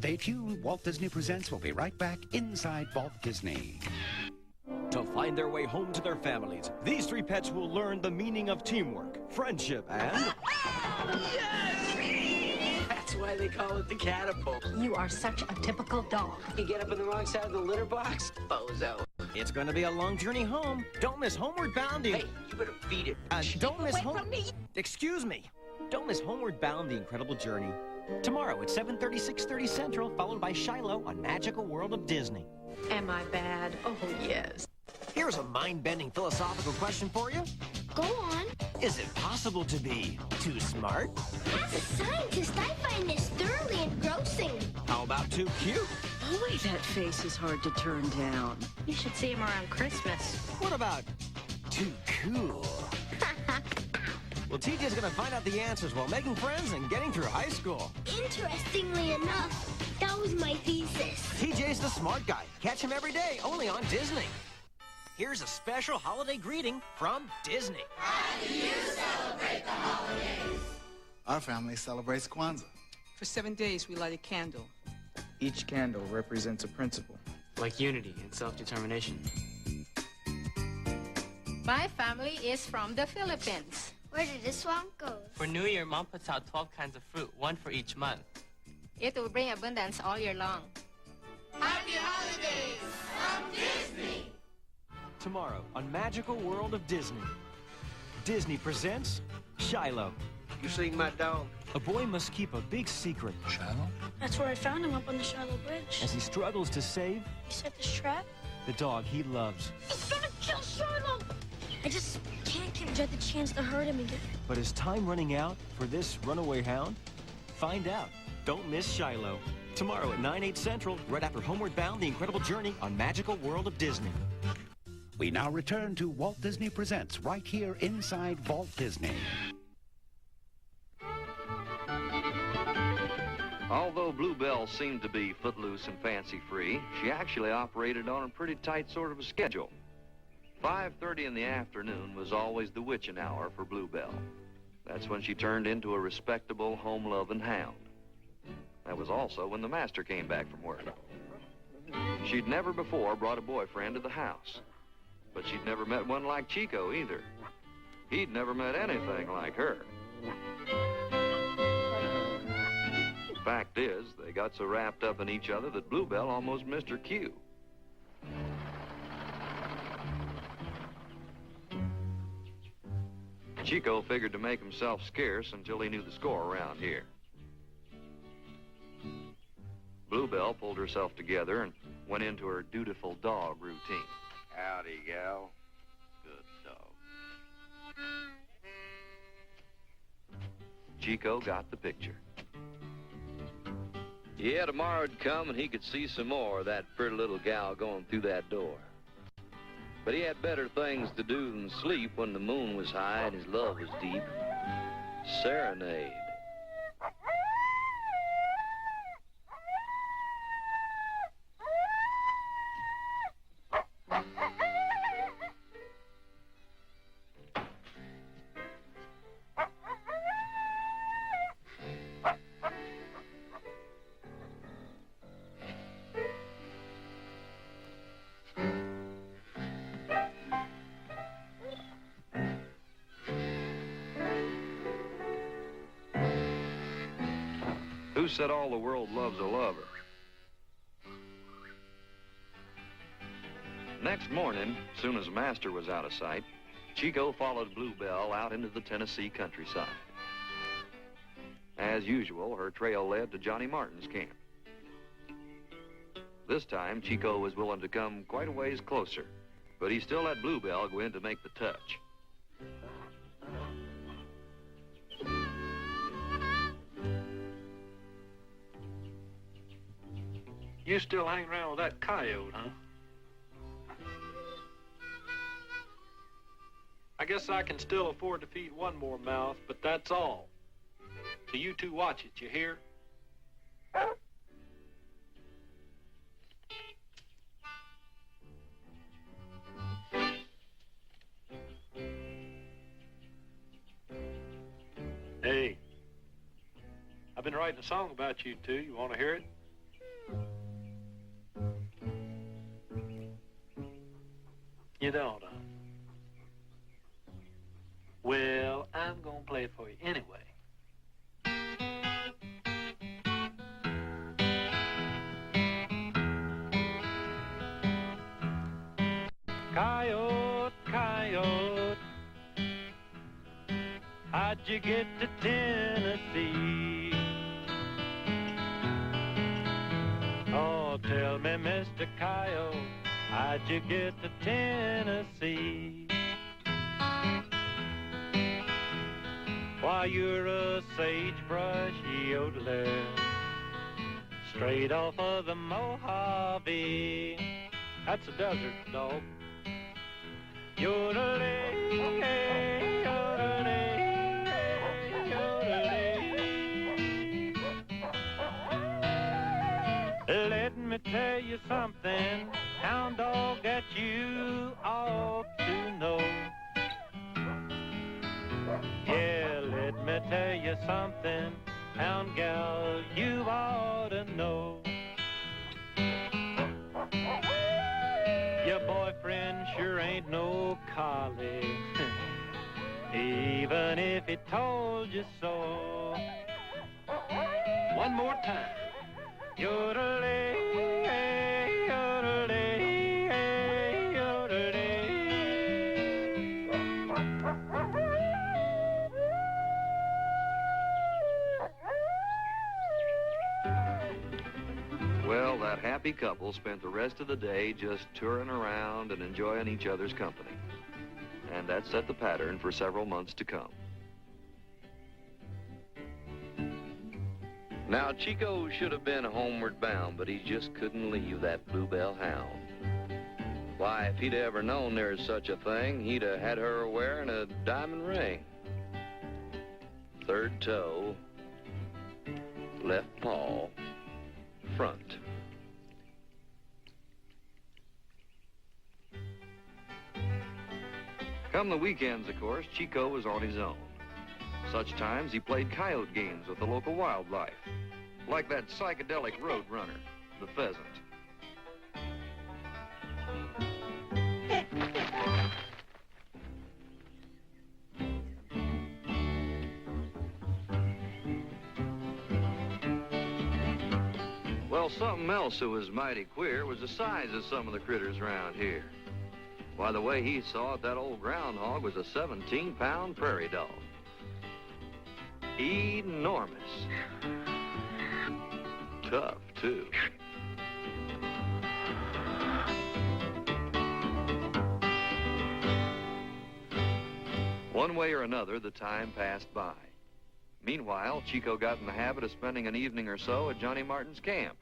Stay tuned. Walt Disney Presents will be right back inside Walt Disney. To find their way home to their families, these three pets will learn the meaning of teamwork, friendship, and... Yes! That's why they call it the catapult. You are such a typical dog. You get up on the wrong side of the litter box, bozo. It's going to be a long journey home. Don't miss Homeward Bound. Hey, you better feed it. Don't miss from me. Excuse me. Don't miss Homeward Bound, The Incredible Journey. Tomorrow at 7:30, 6:30 Central, followed by Shiloh on Magical World of Disney. Am I bad? Oh, yes. Here's a mind-bending philosophical question for you. Go on. Is it possible to be too smart? As a scientist, I find this thoroughly engrossing. How about too cute? Boy, that face is hard to turn down. You should see him around Christmas. What about too cool? Well, TJ's going to find out the answers while making friends and getting through high school. Interestingly enough, that was my thesis. TJ's the smart guy. Catch him every day, only on Disney. Here's a special holiday greeting from Disney. How do you celebrate the holidays? Our family celebrates Kwanzaa. For 7 days, we light a candle. Each candle represents a principle. Like unity and self-determination. My family is from the Philippines. Where did this one go? For New Year, Mom puts out 12 kinds of fruit, one for each month. It will bring abundance all year long. Happy holidays from Disney! Tomorrow on Magical World of Disney. Disney presents Shiloh. You seen my dog? A boy must keep a big secret. Shiloh? That's where I found him, up on the Shiloh Bridge. As he struggles to save He set this trap. the dog he loves. He's gonna kill Shiloh! I just can't give Jed the chance to hurt him again. But is time running out for this runaway hound? Find out. Don't miss Shiloh. Tomorrow at 9/8 Central, right after Homeward Bound, The Incredible Journey on Magical World of Disney. We now return to Walt Disney Presents right here inside Walt Disney. Although Bluebell seemed to be footloose and fancy-free, she actually operated on a pretty tight sort of a schedule. 5:30 in the afternoon was always the witching hour for Bluebell. That's when she turned into a respectable, home-loving hound. That was also when the master came back from work. She'd never before brought a boyfriend to the house, but she'd never met one like Chico either. He'd never met anything like her. Fact is, they got so wrapped up in each other that Bluebell almost missed her cue. Chico figured to make himself scarce until he knew the score around here. Bluebell pulled herself together and went into her dutiful dog routine. Howdy, gal. Good dog. Chico got the picture. Yeah, tomorrow'd come and he could see some more of that pretty little gal going through that door. But he had better things to do than sleep when the moon was high and his love was deep. Serenade. Who said all the world loves a lover? Next morning, soon as Master was out of sight, Chico followed Bluebell out into the Tennessee countryside. As usual, her trail led to Johnny Martin's camp. This time, Chico was willing to come quite a ways closer, but he still let Bluebell go in to make the touch. You still hang around with that coyote, huh? I guess I can still afford to feed one more mouth, but that's all. So you two watch it, you hear? Hey, I've been writing a song about you two. You want to hear it? You don't, huh? Well, I'm gonna play it for you anyway. Coyote, coyote, how'd you get to Tennessee? Oh, tell me, Mr. Coyote, how'd you get to Tennessee? Why, you're a sagebrush yodeler, straight off of the Mojave. That's a desert, dog. Yodeling, yodeling, yodeling. Let me tell you something, hound dog, that you ought to know. Yeah, let me tell you something, hound gal, you ought to know. Your boyfriend sure ain't no collie, even if he told you so. One more time. Yodeling, yodeling, yodeling. Well, that happy couple spent the rest of the day just touring around and enjoying each other's company. And that set the pattern for several months to come. Now, Chico should have been homeward bound, but he just couldn't leave that bluebell hound. Why, if he'd ever known there's such a thing, he'd have had her wearing a diamond ring. Third toe, left paw, front. Come the weekends, of course, Chico was on his own. Such times he played coyote games with the local wildlife, like that psychedelic road runner, the pheasant. Well, something else that was mighty queer was the size of some of the critters around here. Why, the way he saw it, that old groundhog was a 17-pound prairie dog. Enormous. Tough, too. One way or another, the time passed by. Meanwhile, Chico got in the habit of spending an evening or so at Johnny Martin's camp.